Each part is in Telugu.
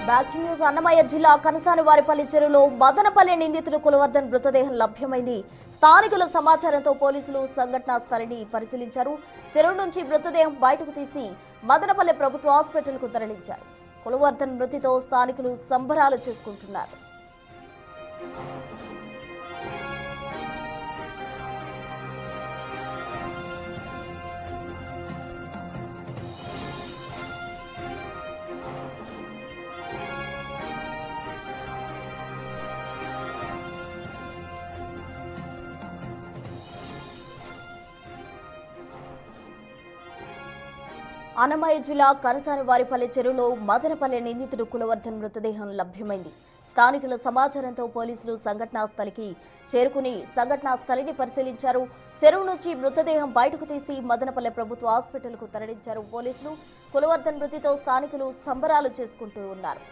Back to news. అన్నమయ్య జిల్లా కనసానివారిపల్లి చెరువులో మదనపల్లి నిందితుడు కులవర్ధన్ మృతదేహం లభ్యమైంది. స్థానికుల సమాచారంతో పోలీసులు సంఘటనా స్థలిని పరిశీలించారు. చెరువు నుంచి మృతదేహం బయటకు తీసి మదనపల్లి ప్రభుత్వ హాస్పిటల్కు తరలించారు. కులవర్ధన్ మృతితో స్థానికులు సంబరాలు చేసుకుంటున్నారు. అన్నమయ్య జిల్లా కనసానివారిపల్లి చెరువులో మదనపల్లి నిందితుడు కులవర్ధన్ మృతదేహం లభ్యమైంది. స్థానికుల సమాచారంతో పోలీసులు సంఘటనా స్థలికి చేరుకుని సంఘటనా స్థలిని పరిశీలించారు. చెరువు నుంచి మృతదేహం బయటకు తీసి మదనపల్లి ప్రభుత్వ హాస్పిటల్కు తరలించారు పోలీసులు. కులవర్ధన్ మృతితో స్థానికులు సంబరాలు చేసుకుంటూ ఉన్నారు.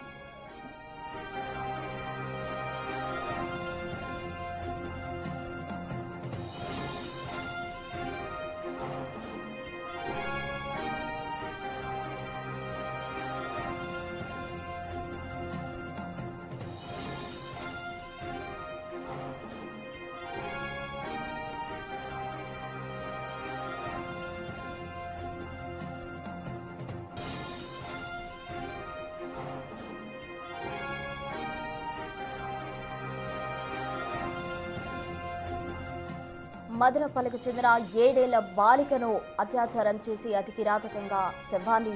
మదనపల్లికి చెందిన 7 ఏళ్ల బాలికను అత్యాచారం చేసి అతి కిరాతకంగా శవాన్ని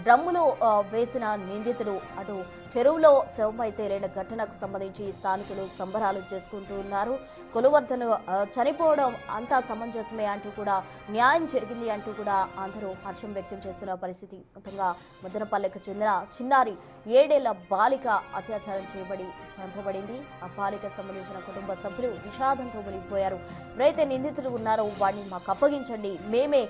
డ్రమ్ములో వేసిన నిందితుడు అటు చెరువులో శవమై తేలిన ఘటనకు సంబంధించి స్థానికులు సంబరాలు చేసుకుంటూ ఉన్నారు. కులవర్ధన్ చనిపోవడం అంతా సమంజసమే అంటూ కూడా న్యాయం జరిగింది అంటూ కూడా అందరూ హర్షం వ్యక్తం చేస్తున్న పరిస్థితి. మొత్తంగా మదనపల్లికి చెందిన చిన్నారి 7 ఏళ్ల బాలిక అత్యాచారం చేయబడి చంపబడింది. ఆ బాలిక సంబంధించిన కుటుంబ సభ్యులు విషాదంతో మునిగిపోయారు. ఎవరైతే నిందితులు ఉన్నారో వాడిని మాకు అప్పగించండి, మేమే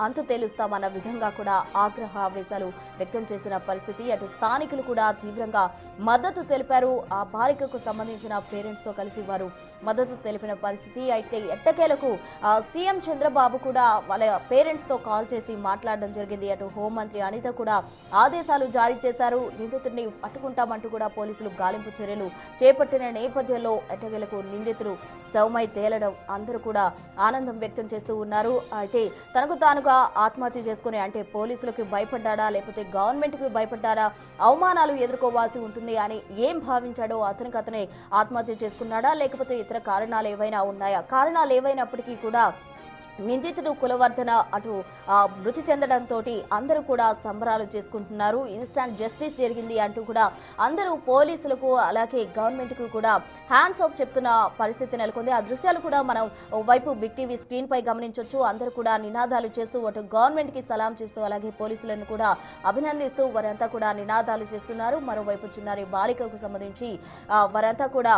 అంతు తేలుస్తామన్న విధంగా కూడా ఆగ్రహావేశాలు వ్యక్తం చేసిన పరిస్థితి. అటు స్థానికులు కూడా తీవ్రంగా మద్దతు తెలిపారు. ఆ బాలికకు సంబంధించిన పేరెంట్స్ తో కలిసి వారు మద్దతు తెలిపిన పరిస్థితి. అయితే ఎట్టకేలకు సీఎం చంద్రబాబు కూడా వాళ్ళ పేరెంట్స్ తో కాల్ చేసి మాట్లాడడం జరిగింది. అటు హోంమంత్రి అనిత కూడా ఆదేశాలు జారీ చేశారు. నిందితుడిని పట్టుకుంటామంటూ కూడా పోలీసులు గాలింపు చర్యలు చేపట్టిన నేపథ్యంలో ఎట్టకేలకు నిందితుడు శవమై తేలడం అందరూ కూడా ఆనందం వ్యక్తం చేస్తూ ఉన్నారు. అయితే తనకు తానుగా ఆత్మహత్య చేసుకుని అంటే పోలీసులకు భయపడ్డా లేకపోతే గవర్నమెంట్ కి భయపడ్డారా, అవమానాలు ఎదుర్కోవాల్సి ఉంటుంది అని ఏం భావించాడో అతనే ఆత్మహత్య చేసుకున్నాడా లేకపోతే ఇతర కారణాలు ఏవైనా ఉన్నాయా? కారణాలు ఏవైనప్పటికీ కూడా నిందితుడు కులవర్ధన అటు మృతి చెందడంతో అందరూ కూడా సంబరాలు చేసుకుంటున్నారు. ఇన్స్టాంట్ జస్టిస్ జరిగింది అంటూ కూడా అందరూ పోలీసులకు అలాగే గవర్నమెంట్కు కూడా హ్యాండ్స్ ఆఫ్ చెప్తున్న పరిస్థితి నెలకొంది. ఆ దృశ్యాలు కూడా మనం వైపు బిగ్ టీవీ స్క్రీన్ పై గమనించవచ్చు. అందరూ కూడా నినాదాలు చేస్తూ అటు గవర్నమెంట్ కి సలాం చేస్తూ అలాగే పోలీసులను కూడా అభినందిస్తూ వారంతా కూడా నినాదాలు చేస్తున్నారు. మరోవైపు చిన్నారి బాలికకు సంబంధించి వారంతా కూడా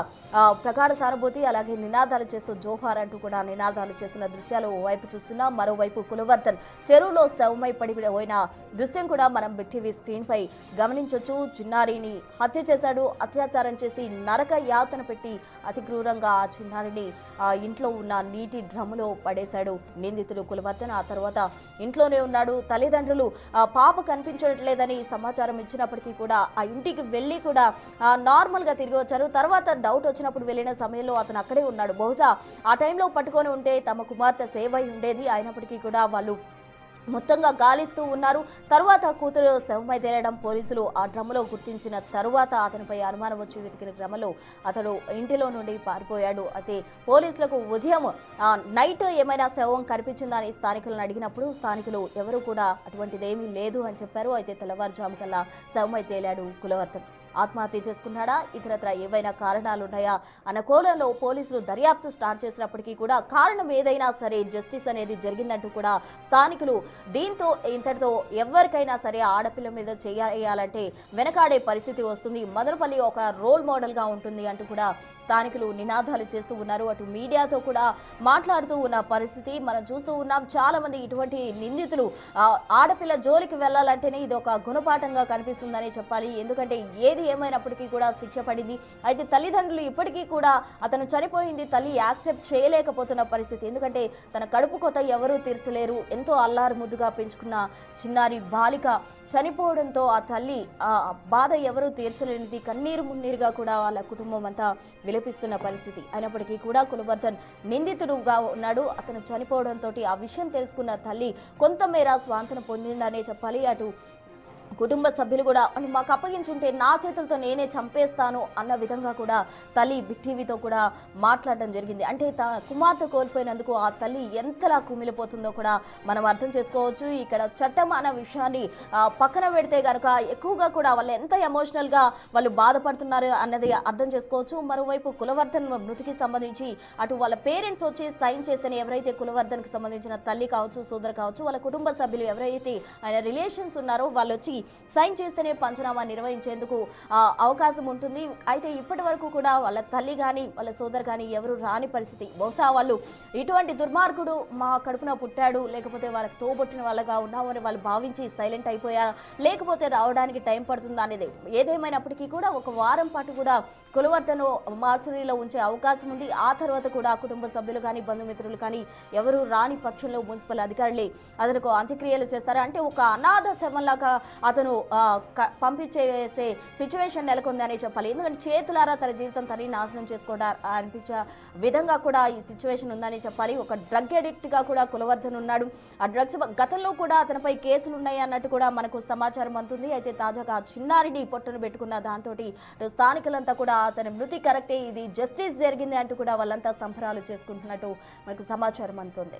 ప్రగాఢ సానుభూతి అలాగే నినాదాలు చేస్తూ జోహార్ అంటూ కూడా నినాదాలు చేస్తున్న దృశ్యాలు వైపు చూస్తున్నాం. మరోవైపు కులవర్ధన్ చెరువులో శవమై పడిపోయిన దృశ్యం కూడా మనం బిగ్ టీవీ స్క్రీన్ పై గమనించవచ్చు. చిన్నారిని హత్య చేశాడు, అత్యాచారం చేసి నరక యాతన పెట్టి అతి క్రూరంగా ఆ చిన్నారిని ఇంట్లో ఉన్న నీటి డ్రమ్ములో పడేశాడు నిందితుడు కులవర్ధన్. ఆ తర్వాత ఇంట్లోనే ఉన్నాడు. తల్లిదండ్రులు పాప కనిపించట్లేదని సమాచారం ఇచ్చినప్పటికీ కూడా ఆ ఇంటికి వెళ్ళి కూడా నార్మల్ గా తిరిగి వచ్చారు. తర్వాత డౌట్ వచ్చినప్పుడు వెళ్ళిన సమయంలో అతను అక్కడే ఉన్నాడు. బహుశా ఆ టైంలో పట్టుకొని ఉంటే తమ కుమార్తె సేవ ఉండేది. అయినప్పటికీ కూడా వాళ్ళు మొత్తంగా గాలిస్తూ ఉన్నారు. తర్వాత కూతురు శవమై తేలడం పోలీసులు ఆ డ్రమ్ములో గుర్తించిన తరువాత అతనిపై అనుమానం వచ్చి వెతికిన క్రమంలో అతడు ఇంటిలో నుండి పారిపోయాడు. అయితే పోలీసులకు ఉదయం నైట్ ఏమైనా శవం కనిపించిందని స్థానికులను అడిగినప్పుడు స్థానికులు ఎవరు కూడా అటువంటిదేమీ లేదు అని చెప్పారు. అయితే తెల్లవారుజాము కల్లా శవమై తేలాడు కులవర్ధన్. ఆత్మహత్య చేసుకున్నాడా, ఇతరత్ర ఏవైనా కారణాలున్నాయా అన్న కోణంలో పోలీసులు దర్యాప్తు స్టార్ట్ చేసినప్పటికీ కూడా కారణం ఏదైనా సరే జస్టిస్ అనేది జరిగిందంటూ కూడా స్థానికులు దీంతో ఇంతటితో ఎవరికైనా సరే ఆడపిల్ల మీద చేయాలంటే వెనకాడే పరిస్థితి వస్తుంది. మదనపల్లి ఒక రోల్ మోడల్ గా ఉంటుంది అంటూ కూడా స్థానికులు నినాదాలు చేస్తూ ఉన్నారు. అటు మీడియాతో కూడా మాట్లాడుతూ ఉన్న పరిస్థితి మనం చూస్తూ ఉన్నాం. చాలా మంది ఇటువంటి నిందితులు ఆడపిల్ల జోలికి వెళ్లాలంటేనే ఇది ఒక గుణపాఠంగా కనిపిస్తుందని చెప్పాలి. ఎందుకంటే ఏది ఏది ఏమైనప్పటికీ కూడా శిక్ష పడింది. అయితే తల్లిదండ్రులు ఇప్పటికీ కూడా అతను చనిపోయింది తల్లి యాక్సెప్ట్ చేయలేకపోతున్న పరిస్థితి. ఎందుకంటే తన కడుపు కొత ఎవరూ తీర్చలేరు. ఎంతో అల్లారు ముద్దుగా పెంచుకున్న చిన్నారి బాలిక చనిపోవడంతో ఆ తల్లి ఆ బాధ ఎవరూ తీర్చలేనిది. కన్నీరు మున్నీరుగా కూడా వాళ్ళ కుటుంబం అంతా విలపిస్తున్న పరిస్థితి. అయినప్పటికీ కూడా కులవర్ధన్ నిందితుడుగా ఉన్నాడు. అతను చనిపోవడంతో ఆ విషయం తెలుసుకున్న తల్లి కొంతమేర స్వాంతన పొందిందనే చెప్పాలి. అటు కుటుంబ సభ్యులు కూడా మాకు అప్పగించుంటే నా చేతులతో నేనే చంపేస్తాను అన్న విధంగా కూడా తల్లి బిగ్ టీవీతో కూడా మాట్లాడడం జరిగింది. అంటే కుమార్తె కోల్పోయినందుకు ఆ తల్లి ఎంతలా కుమిలిపోతుందో కూడా మనం అర్థం చేసుకోవచ్చు. ఇక్కడ చట్టం అన్న విషయాన్ని పక్కన పెడితే కనుక ఎక్కువగా కూడా వాళ్ళు ఎంత ఎమోషనల్గా వాళ్ళు బాధపడుతున్నారు అన్నది అర్థం చేసుకోవచ్చు. మరోవైపు కులవర్ధన్ మృతికి సంబంధించి అటు వాళ్ళ పేరెంట్స్ వచ్చి సైన్ చేస్తేనే ఎవరైతే కులవర్ధన్కి సంబంధించిన తల్లి కావచ్చు, సోదరు కావచ్చు, వాళ్ళ కుటుంబ సభ్యులు ఎవరైతే ఆయన రిలేషన్స్ ఉన్నారో వాళ్ళు వచ్చి సైన్ చేస్తేనే పంచనామా నిర్వహించేందుకు అవకాశం ఉంటుంది. అయితే ఇప్పటి వరకు కూడా వాళ్ళ తల్లి కానీ వాళ్ళ సోదరు కానీ ఎవరు రాని పరిస్థితి. బహుశా వాళ్ళు ఇటువంటి దుర్మార్గుడు మా కడుపున పుట్టాడు, లేకపోతే వాళ్ళకి తోబొట్టిన వాళ్ళగా ఉన్నామని వాళ్ళు భావించి సైలెంట్ అయిపోయారా, లేకపోతే రావడానికి టైం పడుతుందా అనేది. ఏదేమైనప్పటికీ కూడా ఒక వారం పాటు కూడా కులవర్ధను మార్చురీలో ఉంచే అవకాశం ఉంది. ఆ తర్వాత కూడా కుటుంబ సభ్యులు కానీ బంధుమిత్రులు కానీ ఎవరు రాని పక్షంలో మున్సిపల్ అధికారులే అతనికి అంత్యక్రియలు చేస్తారు. అంటే ఒక అనాథ శవంలాగా అతను పంపించేసే సిచ్యువేషన్ నెలకొందని చెప్పాలి. ఎందుకంటే చేతులారా తన జీవితం తని నాశనం చేసుకోవడం అనిపించే విధంగా కూడా ఈ సిచ్యువేషన్ ఉందని చెప్పాలి. ఒక డ్రగ్ అడిక్ట్గా కూడా కులవర్ధన్ ఉన్నాడు. ఆ డ్రగ్స్ గతంలో కూడా అతనిపై కేసులు ఉన్నాయి అన్నట్టు కూడా మనకు సమాచారం అందుతుంది. అయితే తాజాగా చిన్నారిని పొట్టను పెట్టుకున్న దాంతో స్థానికులంతా కూడా అతని మృతి కరెక్టే, ఇది జస్టిస్ జరిగింది అంటూ కూడా వాళ్ళంతా సంబరాలు చేసుకుంటున్నట్టు మనకు సమాచారం అందుతుంది.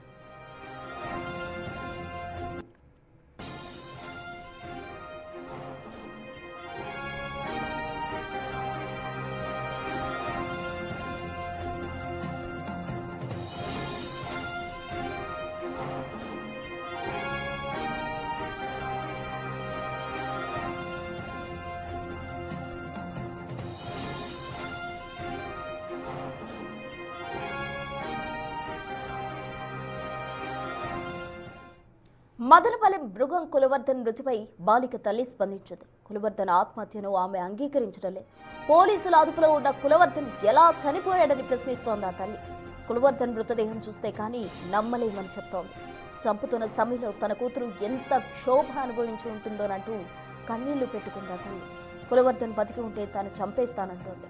మదనపల్లి మృగం కులవర్ధన్ మృతిపై బాలిక తల్లి స్పందించింది. కులవర్ధన్ ఆత్మహత్యను ఆమె అంగీకరించడం లేదు. పోలీసుల అదుపులో ఉన్న కులవర్ధన్ ఎలా చనిపోయాడని ప్రశ్నిస్తోంది ఆ తల్లి. కులవర్ధన్ మృతదేహం చూస్తే కానీ నమ్మలేమని చెప్తోంది. చంపుతున్న సమయంలో తన కూతురు ఎంత క్షోభ అనుభవించి ఉంటుందోనంటూ కన్నీళ్లు పెట్టుకుంది ఆ తల్లి. కులవర్ధన్ బతికి ఉంటే తాను చంపేస్తానంటోంది.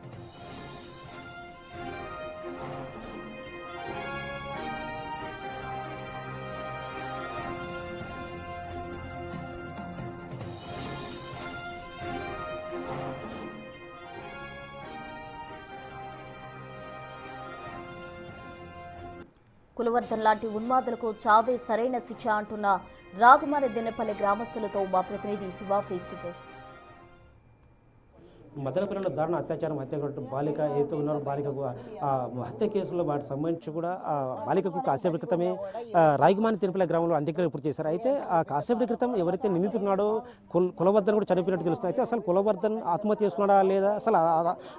కులవర్ధన్ లాంటి ఉన్మాదులకు చావే సరైన శిక్ష అంటున్న రాగుమారి దిన్నెపల్లి గ్రామస్తులతో మా ప్రతినిధి శివ ఫేస్ టు ఫేస్. మదనపల్లిలో దారుణ అత్యాచారం హత్య బాలిక ఏదో ఉన్నారో బాలికకు హత్య కేసులో వాటికి సంబంధించి కూడా ఆ బాలికకు కాసేపటి క్రితమే రాయగుమాని తిరుపతి గ్రామంలో అంత్యక్రియలు పూర్తి చేశారు. అయితే ఆ కాసేపటి క్రితం ఎవరైతే నిందితున్నాడో కులవర్ధన్ కూడా చనిపోయినట్టు తెలుస్తుంది. అయితే అసలు కులవర్ధన్ ఆత్మహత్య చేసుకున్నాడా లేదా, అసలు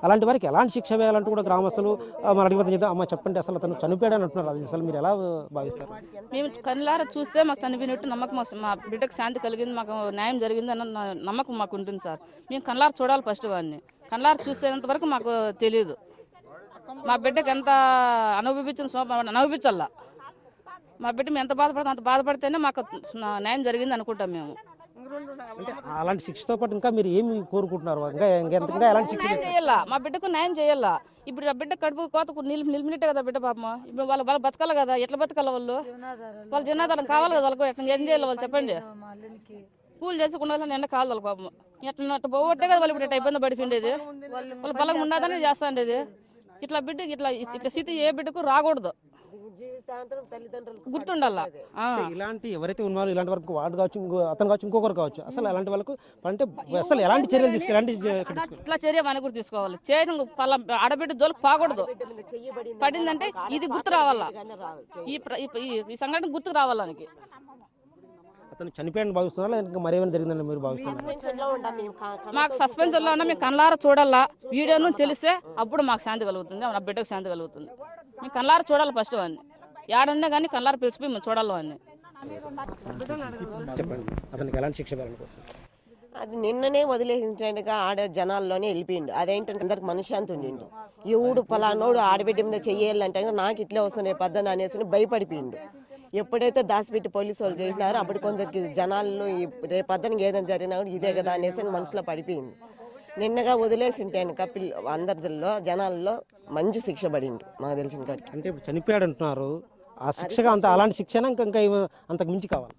అలాంటి వారికి ఎలాంటి శిక్ష వేయాలంటూ కూడా గ్రామస్తులు మన అడిగిపోతుంది చేద్దాం. అమ్మ చెప్పండి, అసలు అతను చనిపోయాడని అంటున్నారు, అది అసలు మీరు ఎలా భావిస్తారు? మేము కళ్ళారా చూస్తే మాకు చనిపోయినట్టు నమ్మకం, మా బిడ్డకు శాంతి కలిగింది, మాకు న్యాయం జరిగింది అన్న నమ్మకం మాకు ఉంటుంది సార్. మేము కళ్ళారా చూడాలి ఫస్ట్ వాడిని. కళ్ళారు చూసేంత వరకు మాకు తెలియదు. మా బిడ్డకి ఎంత అనుభవించాల. మా బిడ్డ మేము ఎంత బాధపడతాం, అంత బాధపడితేనే మాకు న్యాయం జరిగింది అనుకుంటాం మేము. అంటే అలాంటి శిక్షతో పాటు ఇంకా మీరు ఏమి కోరుకుంటున్నారు? ఇంకా ఎలాంటి శిక్ష చేయాలా? మా బిడ్డకు న్యాయం చేయాలా. ఇప్పుడు ఆ బిడ్డ కడుపు కోత నిలిమినట్టే కదా బిడ్డ పాపం. ఇప్పుడు వాళ్ళు బతకాలి కదా, ఎట్లా బతకాలి వాళ్ళు జీవనాధారం కావాలి కదా వాళ్ళకు. ఎట్లా ఏం చేయాలి వాళ్ళు చెప్పండి. కూలి చేసుకున్న ఎండ కాదు వాళ్ళ పాపం. ఎట్లా పోగొట్టే కదా వాళ్ళు ఇప్పుడు ఇట్లా ఇబ్బంది పడిపోయిండేది. వాళ్ళు బలంగా ఉన్నదని చేస్తాండేది. ఇట్లా బిడ్డ ఇట్లా స్థితి ఏ బిడ్డకు రాకూడదు, గుర్తుండాలా. ఇలాంటి ఎవరైతే ఉన్నారో ఇలాంటి వరకు వాడు కావచ్చు, అతను కావచ్చు, ఇంకొకరు కావచ్చు, అసలు అలాంటి వాళ్ళకు అంటే అసలు ఎలాంటి చర్యలు తీసుకోవాలి? ఇట్లా చర్య మన కూడా తీసుకోవాలి. చేయడం ఆడబిడ్డ దోలకు పోకూడదు. పడిందంటే ఇది గుర్తు రావాలా, ఈ సంఘటన గుర్తుకు రావాలనికి. అతను చనిపోయాడని భావిస్తున్నారా ఇంకా మరేమైనా జరిగిందని మీరు భావిస్తున్నారు? మాకు సస్పెన్షన్లో ఉన్నా మేము కళ్ళారా చూడాలా. వీడియోను తెలిస్తే అప్పుడు మాకు శాంతి కలుగుతుంది, నా బిడ్డకు శాంతి కలుగుతుంది. మేము కళ్ళారా చూడాలి ఫస్ట్ వాడిని. ఏడున్నా కానీ కళ్ళారా పిలిచిపోయి మేము చూడాలి వాడిని. చెప్పండి, అతనికి ఎలాంటి శిక్ష వేయాలనుకుంటున్నారు? అది నిన్ననే వదిలేసించగా ఆడ జనాల్లోనే వెళ్ళిపోయిండు. అదేంటంటే అందరికి మనశ్శాంతి ఉండిండు. ఎవడు పలానోడు ఆడబిడ్డ మీద చెయ్యాలంటే నాకు ఇట్లే వస్తుంది పద్దన అనేసి భయపడిపోయిండు. ఎప్పుడైతే దాచిపెట్టి పోలీసు వాళ్ళు చేసినారో అప్పుడు కొందరికి జనాల్లో రేపద్దనికి ఏదైనా జరిగినా కూడా ఇదే కదా అనేసి మనసులో పడిపోయింది. నిన్నగా వదిలేసింటే అందరిలో జనాల్లో మంచి శిక్ష పడిండు నాకు తెలిసిన కాడికి. అంటే ఇప్పుడు చనిపోయాడు అంటున్నారు, ఆ శిక్షగా అంత అలాంటి శిక్షణ ఇంకా అంతకు మించి కావాలి.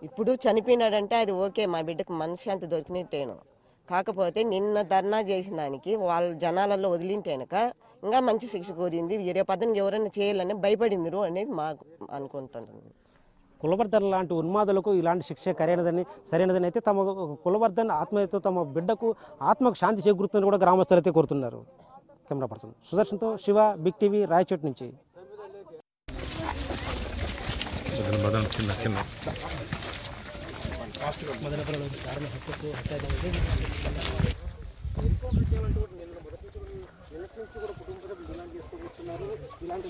ఇప్పుడు చనిపోయినాడంటే అది ఓకే, మా బిడ్డకు మనశ్శాంతి దొరికినట్టేను. కాకపోతే నిన్న ధర్నా చేసిన దానికి వాళ్ళ జనాలలో వదిలింటేనక ఇంకా మంచి శిక్ష కోరింది. రేపు పద్దెనిమిది ఎవరైనా చేయాలని భయపడిందిరు అనేది మాకు అనుకుంటున్నాను. కులవర్ధన్ లాంటి ఉన్మాదులకు ఇలాంటి శిక్ష సరైనదని అయితే తమ కులవర్ధన్ ఆత్మహత్యతో తమ బిడ్డకు ఆత్మకు శాంతి చేకూరుతుందని కూడా గ్రామస్తులు అయితే కోరుతున్నారు. కెమెరా పర్సన్ సుదర్శన్తో శివ, బిగ్ టీవీ, రాయచోటి నుంచి. ఇలాంటి